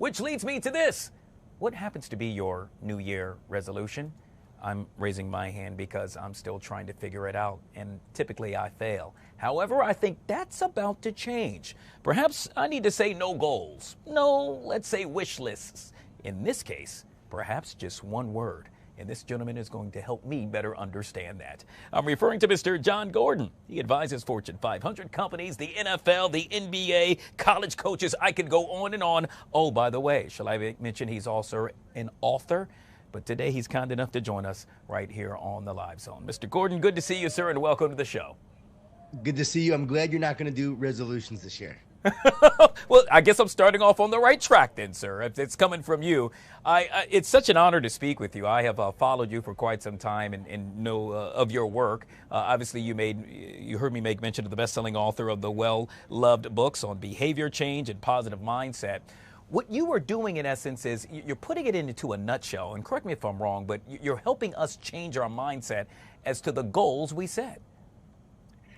Which leads me to this. What happens to be your New Year resolution? I'm raising my hand because I'm still trying to figure it out, and typically I fail. However, I think that's about to change. Perhaps I need to say no goals. No, let's say wish lists. In this case, perhaps just one word. And this gentleman is going to help me better understand that. I'm referring to Mr. Jon Gordon. He advises Fortune 500 companies, the NFL, the NBA, college coaches. I could go on and on. Oh, by the way, shall I mention he's also an author? But today he's kind enough to join us right here on the Live Zone. Mr. Gordon, good to see you, sir, and welcome to the show. Good to see you. I'm glad you're not going to do resolutions this year. Well, I guess I'm starting off on the right track then, sir. If it's coming from you. It's such an honor to speak with you. I have followed you for quite some time and know of your work. Obviously, you heard me make mention of the best-selling author of the well-loved books on behavior change and positive mindset. What you are doing, in essence, is you're putting it into a nutshell, and correct me if I'm wrong, but you're helping us change our mindset as to the goals we set.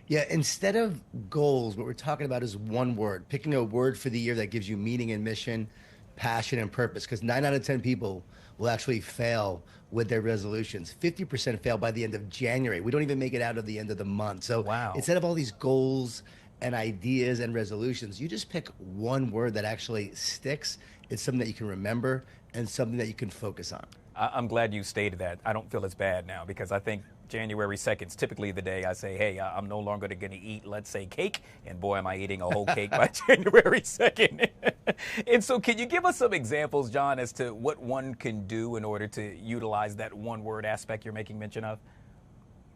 Yeah, instead of goals, what we're talking about is one word, picking a word for the year that gives you meaning and mission, passion and purpose, because 9 out of 10 people will actually fail with their resolutions. 50% fail by the end of January. We don't even make it out of the end of the month. So wow. Instead of all these goals and ideas and resolutions, you just pick one word that actually sticks. It's something that you can remember and something that you can focus on. I'm glad you stated that. I don't feel as bad now because I think January 2nd is typically the day I say, hey, I'm no longer going to eat, let's say, cake. And boy, am I eating a whole cake by January 2nd. And so can you give us some examples, Jon, as to what one can do in order to utilize that one word aspect you're making mention of?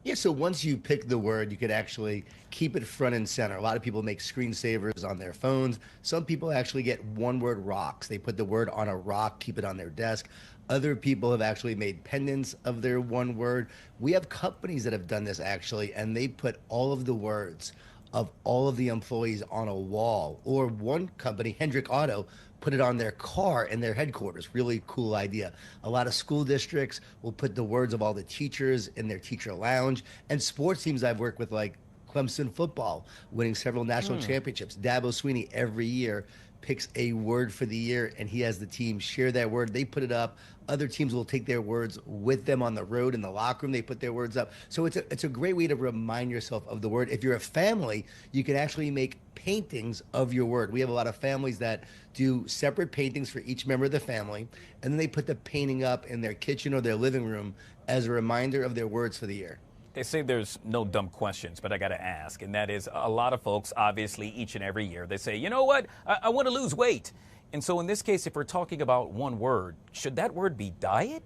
Yeah, so once you pick the word, you could actually keep it front and center. A lot of people make screensavers on their phones. Some people actually get one word rocks. They put the word on a rock, keep it on their desk. Other people have actually made pendants of their one word. We have companies that have done this actually, and they put all of the words of all of the employees on a wall. Or one company, Hendrick Auto, put it on their car in their headquarters. Really cool idea. A lot of school districts will put the words of all the teachers in their teacher lounge. And sports teams I've worked with, like Clemson football, winning several national championships. Dabo Sweeney every year picks a word for the year, and he has the team share that word. They put it up. Other teams will take their words with them on the road in the locker room. They put their words up. So it's a great way to remind yourself of the word. If you're a family, you can actually make paintings of your word. We have a lot of families that do separate paintings for each member of the family, and then they put the painting up in their kitchen or their living room as a reminder of their words for the year. They say there's no dumb questions, but I got to ask, and that is a lot of folks, obviously, each and every year, they say, you know what, I want to lose weight. And so in this case, if we're talking about one word, should that word be diet?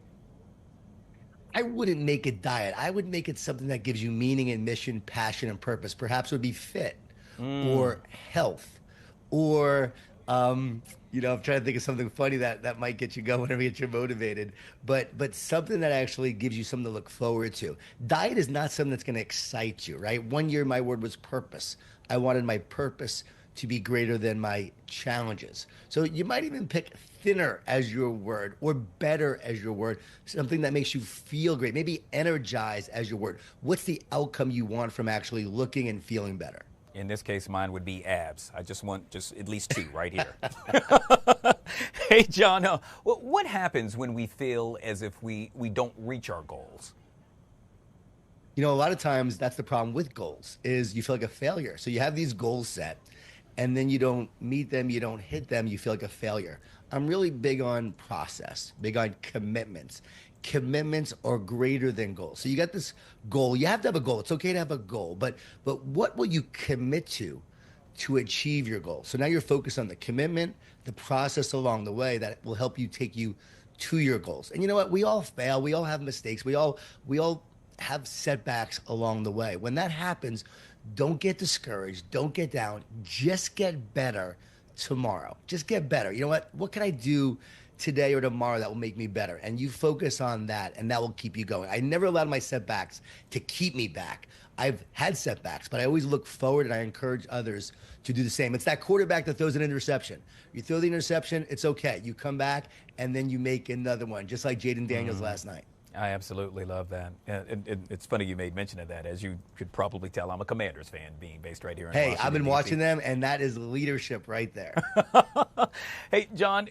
I wouldn't make it diet. I would make it something that gives you meaning and mission, passion and purpose. Perhaps it would be fit or health or, I'm trying to think of something funny that might get you going or get you motivated, but something that actually gives you something to look forward to. Diet is not something that's going to excite you, right? One year my word was purpose. I wanted my purpose to be greater than my challenges. So you might even pick thinner as your word or better as your word, something that makes you feel great, maybe energized as your word. What's the outcome you want from actually looking and feeling better? In this case, mine would be abs. I just want at least 2 right here. Hey, Jon, what happens when we feel as if we don't reach our goals? A lot of times that's the problem with goals is you feel like a failure. So you have these goals set and then you don't meet them, you don't hit them, you feel like a failure. I'm really big on process, big on commitments. Commitments are greater than goals. So you got this goal. You have to have a goal. It's okay to have a goal, but what will you commit to achieve your goal? So now you're focused on the commitment, the process along the way that will help you take you to your goals. And you know what? We all fail. We all have mistakes. We all have setbacks along the way. When that happens, don't get discouraged. Don't get down. Just get better tomorrow. Just get better. You know what? What can I do today or tomorrow that will make me better? And you focus on that, and that will keep you going. I never allowed my setbacks to keep me back. I've had setbacks, but I always look forward, and I encourage others to do the same. It's that quarterback that throws an interception. You throw the interception, it's okay. You come back, and then you make another one, just like Jaden Daniels last night. I absolutely love that. It's funny you made mention of that. As you could probably tell, I'm a Commanders fan, being based right here in Hey, Washington, I've been D.C. watching them, and that is leadership right there. Hey, John,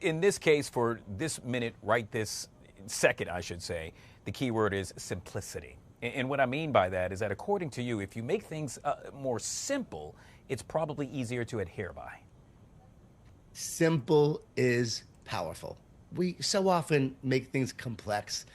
in this case, for this minute, right this second, I should say, the key word is simplicity. And what I mean by that is that according to you, if you make things more simple, it's probably easier to adhere by. Simple is powerful. We so often make things complex,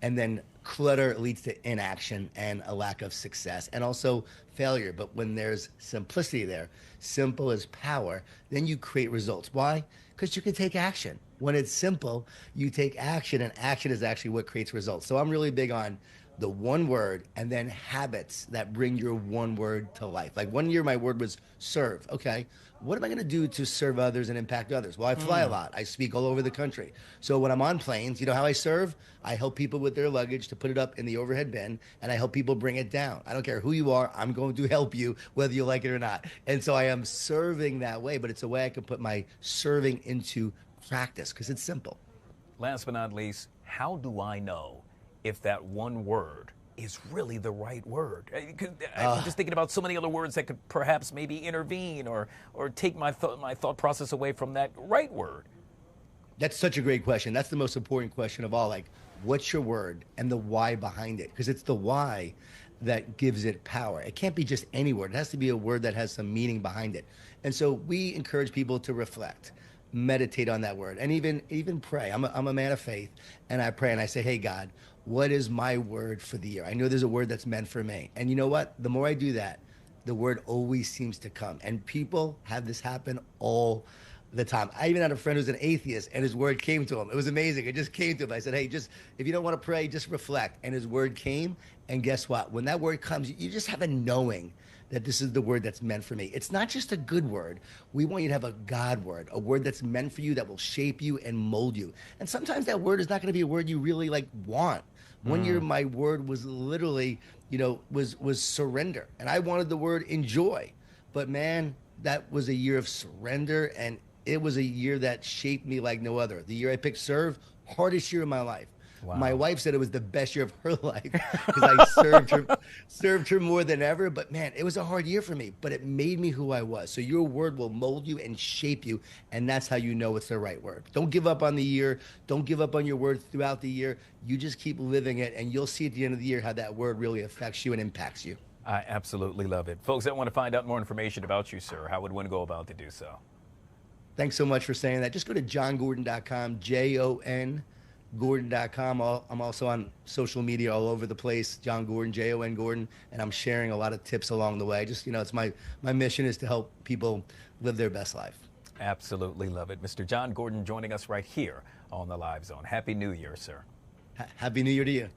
and then clutter leads to inaction and a lack of success and also failure. But when there's simplicity there, simple is power, then you create results. Why? Because you can take action. When it's simple, you take action, and action is actually what creates results. So I'm really big on the one word and then habits that bring your one word to life. Like one year, my word was serve. Okay, what am I going to do to serve others and impact others? Well, I fly a lot. I speak all over the country. So when I'm on planes, you know how I serve? I help people with their luggage to put it up in the overhead bin, and I help people bring it down. I don't care who you are. I'm going to help you whether you like it or not. And so I am serving that way, but it's a way I can put my serving into practice because it's simple. Last but not least, how do I know if that one word is really the right word? I'm just thinking about so many other words that could perhaps maybe intervene or take my thought process away from that right word. That's such a great question. That's the most important question of all. Like, what's your word and the why behind it? Because it's the why that gives it power. It can't be just any word. It has to be a word that has some meaning behind it. And so we encourage people to reflect, meditate on that word, and even pray. I'm a man of faith, and I pray and I say, hey, God, what is my word for the year? I know there's a word that's meant for me. And you know what? The more I do that, the word always seems to come. And people have this happen all the time. I even had a friend who's an atheist, and his word came to him. It was amazing. It just came to him. I said, hey, just if you don't want to pray, just reflect. And his word came. And guess what? When that word comes, you just have a knowing that this is the word that's meant for me. It's not just a good word. We want you to have a God word, a word that's meant for you, that will shape you and mold you. And sometimes that word is not going to be a word you really want. One year, my word was literally, was surrender. And I wanted the word enjoy. But man, that was a year of surrender, and it was a year that shaped me like no other. The year I picked serve, hardest year of my life. Wow. My wife said it was the best year of her life because I served her more than ever. But man, it was a hard year for me, but it made me who I was. So your word will mold you and shape you, and that's how you know it's the right word. Don't give up on the year. Don't give up on your word throughout the year. You just keep living it, and you'll see at the end of the year how that word really affects you and impacts you. I absolutely love it. Folks that want to find out more information about you, sir, how would one go about to do so? Thanks so much for saying that. Just go to jongordon.com, Jon Gordon.com. I'm also on social media all over the place, Jon Gordon, Jon Gordon, and I'm sharing a lot of tips along the way. Just, it's my mission is to help people live their best life. Absolutely love it. Mr. Jon Gordon joining us right here on the Live Zone. Happy New Year, sir. Happy New Year to you.